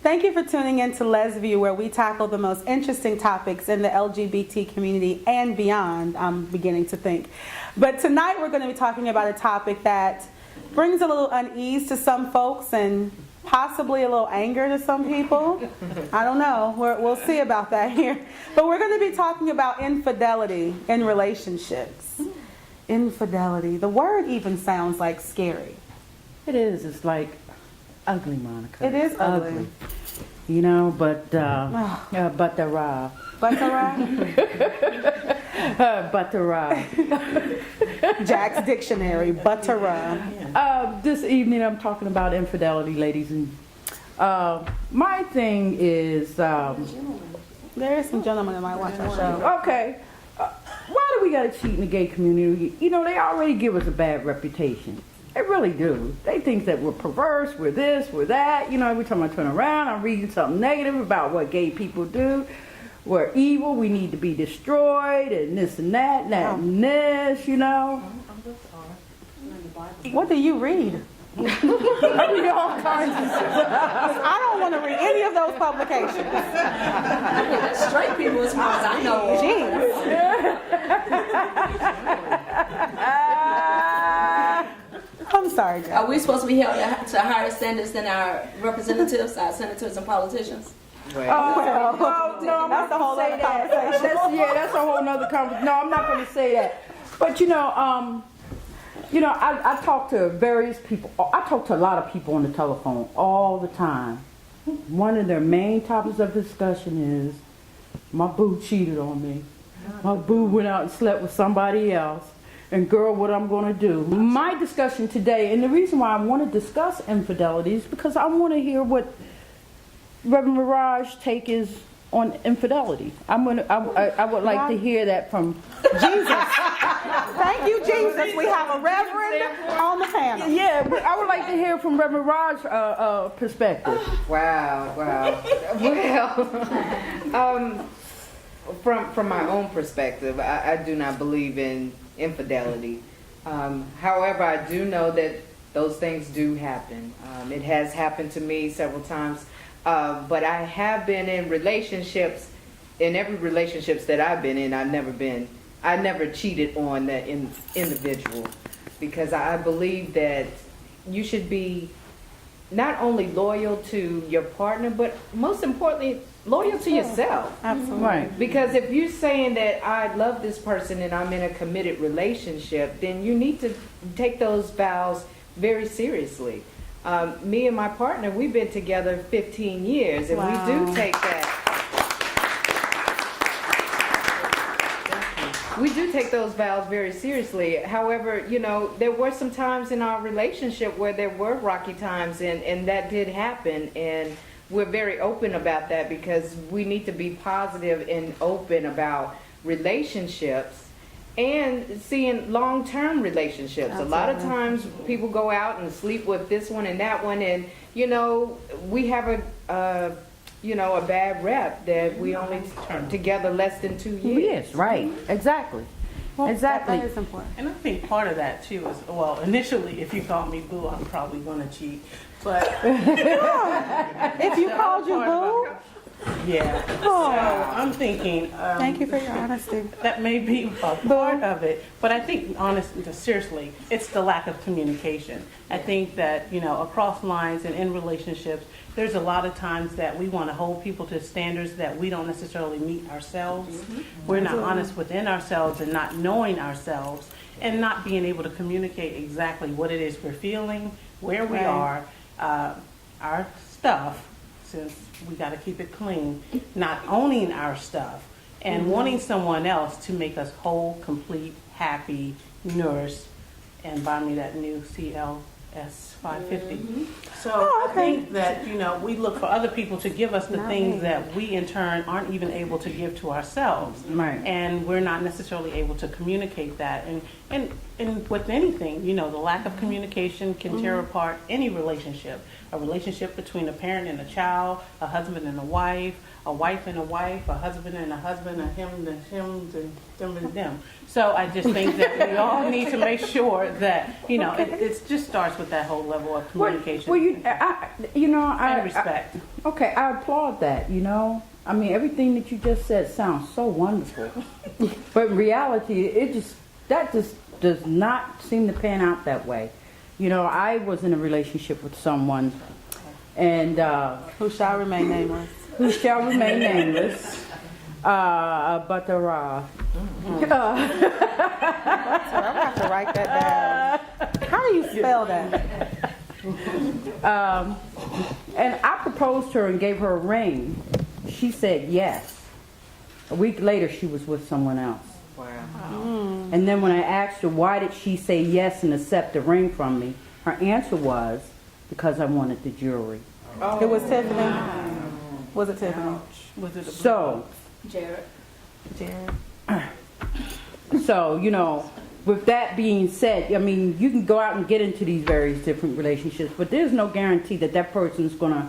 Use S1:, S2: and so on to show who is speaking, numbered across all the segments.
S1: Thank you for tuning in to LezView, where we tackle the most interesting topics in the LGBT community and beyond, I'm beginning to think. But tonight we're going to be talking about a topic that brings a little unease to some folks and possibly a little anger to some people. I don't know. We'll see about that here. But we're going to be talking about infidelity in relationships. Infidelity. The word even sounds like scary.
S2: It is. It's like ugly, Monica.
S1: It is ugly.
S2: You know, but Buttera.
S1: Buttera?
S2: Buttera.
S1: Jack's Dictionary, Buttera.
S2: This evening I'm talking about infidelity, ladies. And my thing is...
S1: there is some gentlemen that might watch our show.
S2: Okay. Why do we got to cheat in the gay community? You know, they already give us a bad reputation. They really do. They think that we're perverse, we're this, we're that. You know, every time I turn around, I'm reading something negative about what gay people do. We're evil, we need to be destroyed, and this and that, and this, you know.
S1: What do you read?
S2: I read all kinds of stuff.
S1: I don't want to read any of those publications.
S3: Straight people, as far as I know.
S1: I'm sorry, Jack.
S3: Are we supposed to be held to higher standards than our representatives, our senators and politicians?
S2: No, I'm not
S1: That's a whole
S2: going to say
S1: other
S2: that.
S1: conversation.
S2: That's a whole nother conversation. No, I'm not going to say that. But I talk to various people. I talk to a lot of people on the telephone all the time. One of their main topics of discussion is, my boo cheated on me. My boo went out and slept with somebody else. And girl, what I'm going to do. My discussion today, and the reason why I want to discuss infidelity is because I want to hear what Reverend Mirage take is on infidelity. I would like to hear that from
S1: Jesus. Thank you, Jesus. We have a reverend on the panel.
S2: Yeah, but I would like to hear from Reverend Mirage perspective.
S4: Wow. Well, from my own perspective, I do not believe in infidelity. However, I do know that those things do happen. It has happened to me several times. But I have been in relationships. In every relationships that I've been in, I never cheated on that individual, because I believe that you should be not only loyal to your partner, but most importantly, loyal to yourself.
S1: Absolutely.
S2: Right.
S4: Because if you're saying that I love this person and I'm in a committed relationship, then you need to take those vows very seriously. Me and my partner, we've been together 15 years, and we do take that. We do take those vows very seriously. However, there were some times in our relationship where there were rocky times, and that did happen, and we're very open about that because we need to be positive and open about relationships. And seeing long-term relationships.
S1: Absolutely.
S4: A lot of times people go out and sleep with this one and that one, and we have a bad rep that we only together less than 2 years.
S2: Yes, right. Exactly.
S1: Well,
S2: Exactly.
S1: That is important.
S5: And I think part of that too is, well, initially, if you called me boo, I'm probably going to cheat. But
S1: If you called you boo,
S5: yeah, so I'm thinking.
S1: thank you for your honesty.
S5: That may be a part of it, but I think, seriously, it's the lack of communication. I think that, across lines and in relationships, there's a lot of times that we want to hold people to standards that we don't necessarily meet ourselves. We're not honest within ourselves and not knowing ourselves and not being able to communicate exactly what it is we're feeling, where we are, our stuff, since we got to keep it clean, not owning our stuff, and wanting someone else to make us whole, complete, happy, nourished, and buy me that new CLS 550. So I think that, we look for other people to give us the things that we in turn aren't even able to give to ourselves.
S2: Right.
S5: And we're not necessarily able to communicate that. And with anything, the lack of communication can tear apart any relationship. A relationship between a parent and a child, a husband and a wife and a wife, a husband and a husband, a him and him, and them and them. So I just think that we all need to make sure that, it just starts with with that whole level of communication
S2: Well, I
S5: and respect.
S2: Okay, I applaud that, I mean, everything that you just said sounds so wonderful. But in reality, that just does not seem to pan out that way. I was in a relationship with someone, and
S1: Who shall remain nameless.
S2: who shall remain nameless, but
S1: I'm gonna have to write that down. How do you spell that?
S2: and I proposed to her and gave her a ring. She said yes. A week later, she was with someone else.
S4: Wow.
S2: And then when I asked her why did she say yes and accept the ring from me, her answer was because I wanted the jewelry.
S1: It was Tiffany. Was it Tiffany?
S5: Was it a
S2: So,
S3: Jared.
S2: with that being said, I mean, you can go out and get into these various different relationships, but there's no guarantee that that person's going to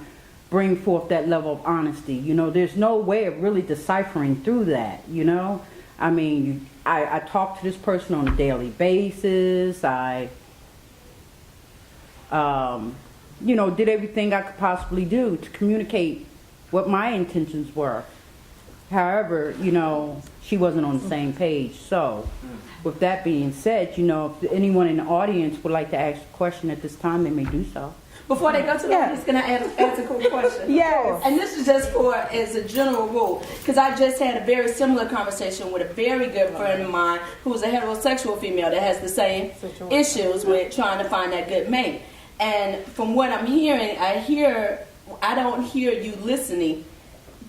S2: bring forth that level of honesty. There's no way of really deciphering through that, I mean, I talk to this person on a daily basis. I, did everything I could possibly do to communicate what my intentions were. However, she wasn't on the same page. So, with that being said, if anyone in the audience would like to ask a question at this time, they may do so.
S3: Before they go to the
S1: Yeah.
S3: audience, can I ask a quick question?
S1: Yes.
S3: And this is just as a general rule, because I just had a very similar conversation with a very good friend of mine who is a heterosexual female that has the same issues with trying to find that good mate. And from what I'm hearing, I don't hear you listening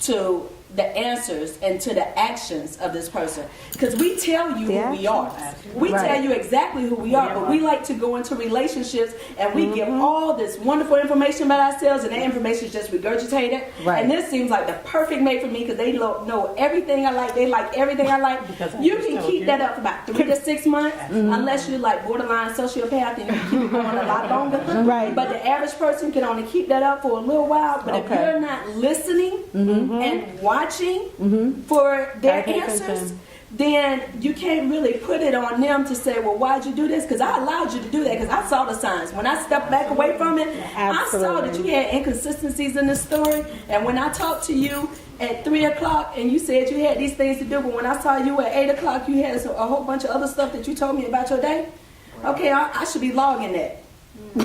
S3: to the answers and to the actions of this person, because we tell you who we are. We tell you exactly who we are, but we like to go into relationships and we give all this wonderful information about ourselves, and that information is just regurgitated.
S2: Right.
S3: And this seems like the perfect mate for me because they know everything I like. They like everything I like. You can keep that up for about 3 to 6 months, unless you're like borderline sociopath and you can keep it going a lot longer.
S1: Right.
S3: But the average person can only keep that up for a little while. But if you're not listening and watching for their
S1: Gotta pay
S3: answers,
S1: attention.
S3: then you can't really put it on them to say, well, why'd you do this? Because I allowed you to do that because I saw the signs. When I stepped back away from it, I saw that you had inconsistencies in the story. And when I talked to you at 3 o'clock and you said you had these things to do, but when I saw you at 8 o'clock, you had a whole bunch of other stuff that you told me about your day. Okay, I should be logging that.
S1: Right.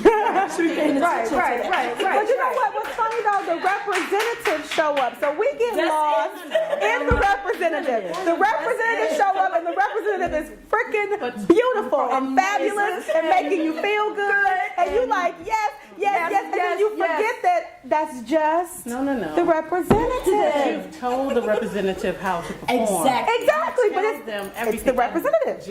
S1: But you know what's funny though? The representatives show up. So we get lost in the representative. The representative show up and the representative is freaking beautiful and fabulous and making you feel good. And you like, yes. And then you forget that that's just
S5: No.
S1: the representative.
S5: You've told the representative how to perform.
S1: Exactly, but
S5: Tell them
S1: it's
S5: everything.
S1: the representative.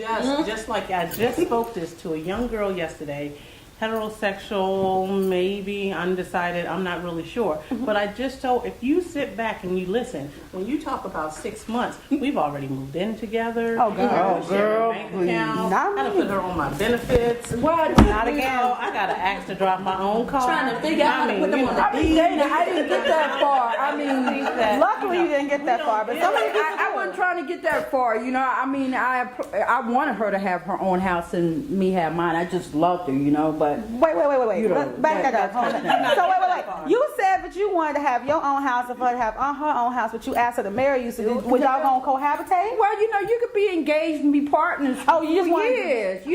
S5: Just like I just spoke this to a young girl yesterday, heterosexual, maybe undecided, I'm not really sure. But I just told, if you sit back and you listen, when you talk about 6 months, we've already moved in together.
S1: Oh, girl.
S2: Girl,
S5: Bank
S2: please.
S5: account.
S1: Not
S5: I done
S1: me.
S5: put her on my benefits.
S2: What?
S1: Not
S5: You
S1: again.
S5: know, I gotta ask to drop my own car.
S3: Trying to figure out how to put them on the
S2: Dana, I didn't get that far. I mean,
S1: Luckily you didn't get that far, but somebody
S2: I wasn't trying to get that far. I mean, I wanted her to have her own house and me have mine. I just loved her, but
S1: Wait.
S2: You know,
S1: Back that up.
S2: that's
S1: Hold on. So wait. You said that you wanted to have your own house and for her to have her own house, but you asked her to marry you. So was y'all gonna cohabitate?
S2: well, you could be engaged and be partners
S1: Oh, you just
S2: for
S1: wanted to-
S2: years,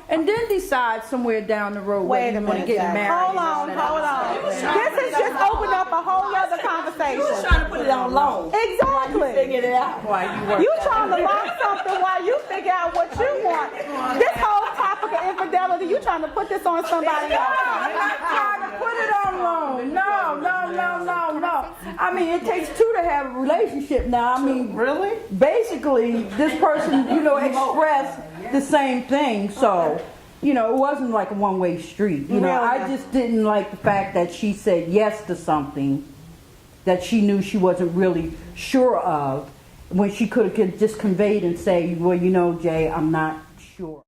S2: and then decide somewhere down the road
S1: Wait
S2: whether
S1: a
S2: you want to
S1: minute,
S2: get
S1: Jack.
S2: married.
S1: Hold
S2: and all
S1: on.
S2: that.
S1: This has just opened up a whole other
S3: You was
S1: conversation.
S3: trying to put it on loan.
S1: Exactly.
S3: Figured it out.
S5: Why you work
S1: You trying to lock something while you figure out what you want. This whole topic of infidelity, you trying to put this on somebody else.
S2: I'm not trying to put it on loan. No. I mean, it takes two to have a relationship now. I mean,
S5: Really?
S2: basically, this person, expressed the same thing. So, it wasn't like a one-way street. I just didn't like the fact that she said yes to something that she knew she wasn't really sure of, when she could have just conveyed and say, well, Jay, I'm not sure.